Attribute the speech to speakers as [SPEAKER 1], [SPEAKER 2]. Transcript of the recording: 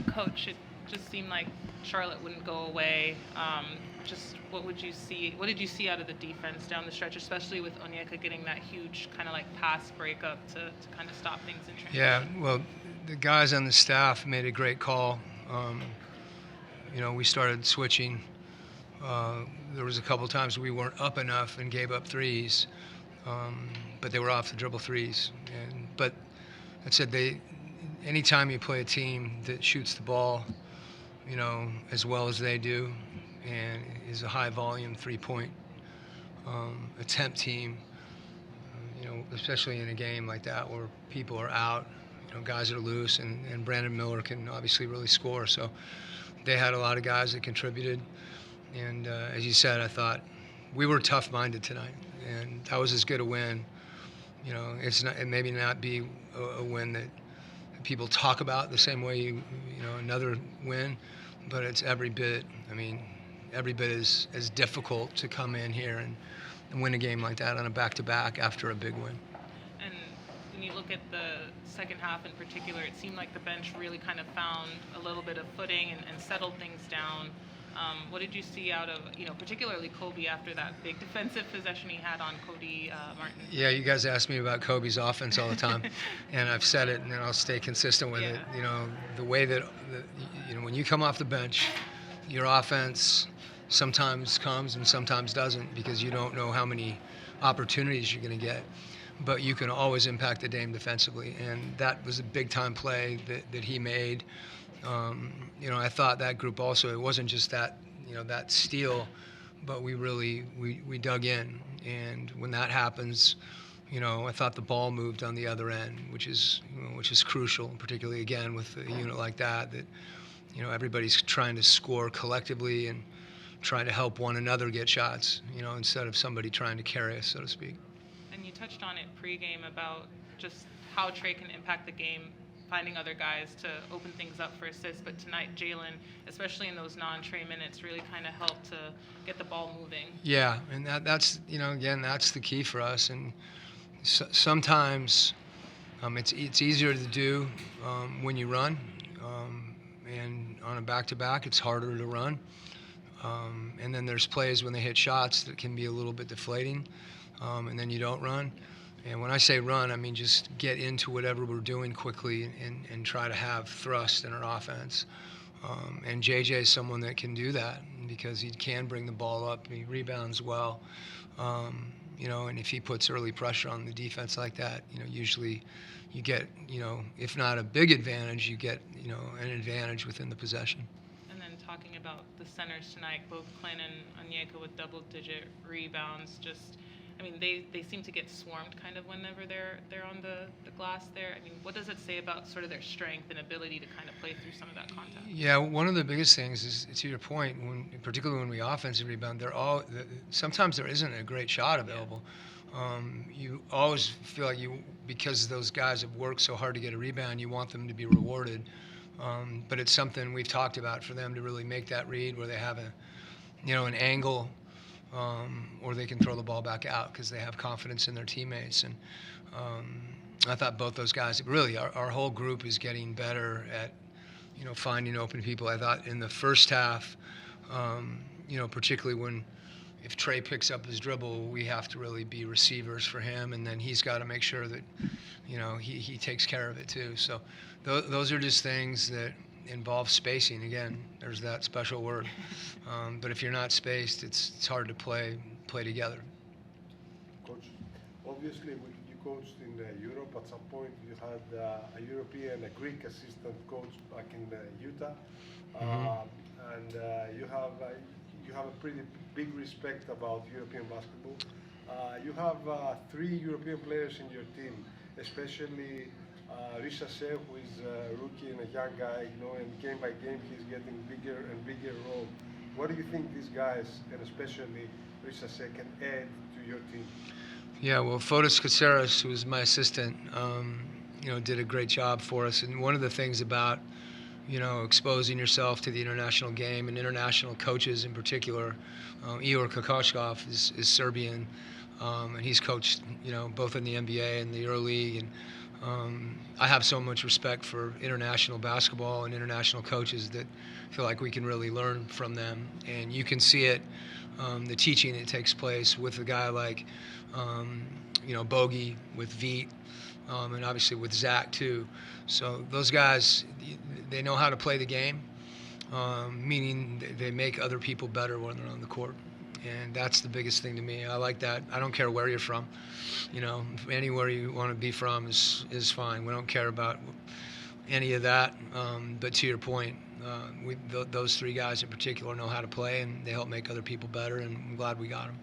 [SPEAKER 1] Coach, it just seemed like Charlotte wouldn't go away. Just what would you see? What did you see out of the defense down the stretch, especially with Onyeka getting that huge kind of like pass breakup to kind of stop things in
[SPEAKER 2] Yeah,
[SPEAKER 1] transition?
[SPEAKER 2] well, the guys on the staff made a great call. Um, we started switching. Uh, there was a couple times we weren't up enough and gave up threes, um, but they were off the dribble threes. But I said anytime you play a team that shoots the ball, as well as they do, and is a high volume 3-point attempt team, especially in a game like that where people are out, guys are loose, and Brandon Miller can obviously really score. So they had a lot of guys that contributed. And as you said, I thought we were tough-minded tonight, and that was as good a win. It's not, it maybe not be a win that people talk about the same way another win, but it's every bit. I mean, every bit as difficult to come in here and win a game like that on a back-to-back after a big win.
[SPEAKER 1] And when you look at the second half in particular, it seemed like the bench really kind of found a little bit of footing and settled things down. What did you see out of, particularly Kobe after that big defensive possession he had on Cody Martin?
[SPEAKER 2] Yeah, you guys ask me about Kobe's offense all the time, and I've said it, and I'll stay consistent with it.
[SPEAKER 1] Yeah.
[SPEAKER 2] The way that, when you come off the bench, your offense sometimes comes and sometimes doesn't because you don't know how many opportunities you're going to get. But you can always impact the game defensively, and that was a big-time play that he made. I thought that group also, it wasn't just that, that steal, but we dug in. And when that happens, I thought the ball moved on the other end, which is crucial, particularly again with a unit like that everybody's trying to score collectively and trying to help one another get shots, instead of somebody trying to carry us, so to speak.
[SPEAKER 1] And you touched on it pregame about just how Trey can impact the game, finding other guys to open things up for assists. But tonight, Jalen, especially in those non-Trey minutes, really kind of helped to get the ball moving.
[SPEAKER 2] Yeah, and that's again, that's the key for us. And sometimes it's easier to do when you run, and on a back-to-back, it's harder to run. And then there's plays when they hit shots that can be a little bit deflating, and then you don't run. And when I say run, I mean just get into whatever we're doing quickly and try to have thrust in our offense. And JJ is someone that can do that because he can bring the ball up, he rebounds well. And if he puts early pressure on the defense like that, usually you get, if not a big advantage, you get, an advantage within the possession.
[SPEAKER 1] And then talking about the centers tonight, both Quin and Onyeka with double-digit rebounds, they seem to get swarmed kind of whenever they're on the glass there. I mean, what does it say about sort of their strength and ability to kind of play through some of that contact?
[SPEAKER 2] Yeah, one of the biggest things is, to your point, particularly when we offensive rebound, sometimes there isn't a great shot available. You always feel like because those guys have worked so hard to get a rebound, you want them to be rewarded. But it's something we've talked about for them to really make that read where they have an angle, or they can throw the ball back out because they have confidence in their teammates. And I thought both those guys, really, our whole group is getting better at, finding open people. I thought in the first half, particularly if Trey picks up his dribble, we have to really be receivers for him, and then he's got to make sure that, he takes care of it too. So those are just things that involve spacing. Again, there's that special word. But if you're not spaced, it's hard to play together.
[SPEAKER 3] Coach, obviously you coached in Europe. At some point you had a European, a Greek assistant coach back in Utah. And you have a pretty big respect about European basketball. You have 3 European players in your team, especially Rishase, who is a rookie and a young guy, and game by game he's getting bigger and bigger role. What do you think these guys, and especially Rishase, can add to your team?
[SPEAKER 2] Yeah, well, Fotis Caceres, who was my assistant, did a great job for us. And one of the things about, exposing yourself to the international game and international coaches in particular, Igor Kokoshkov is Serbian, and he's coached, both in the NBA and the EuroLeague. And I have so much respect for international basketball and international coaches that feel like we can really learn from them. And you can see it, the teaching that takes place with a guy like, Bogey, with Veet, and obviously with Zach too. So those guys, they know how to play the game, meaning they make other people better when they're on the court. And that's the biggest thing to me. I like that. I don't care where you're from. Anywhere you want to be from is fine. We don't care about any of that. But to your point, those three guys in particular know how to play, and they help make other people better, and I'm glad we got them.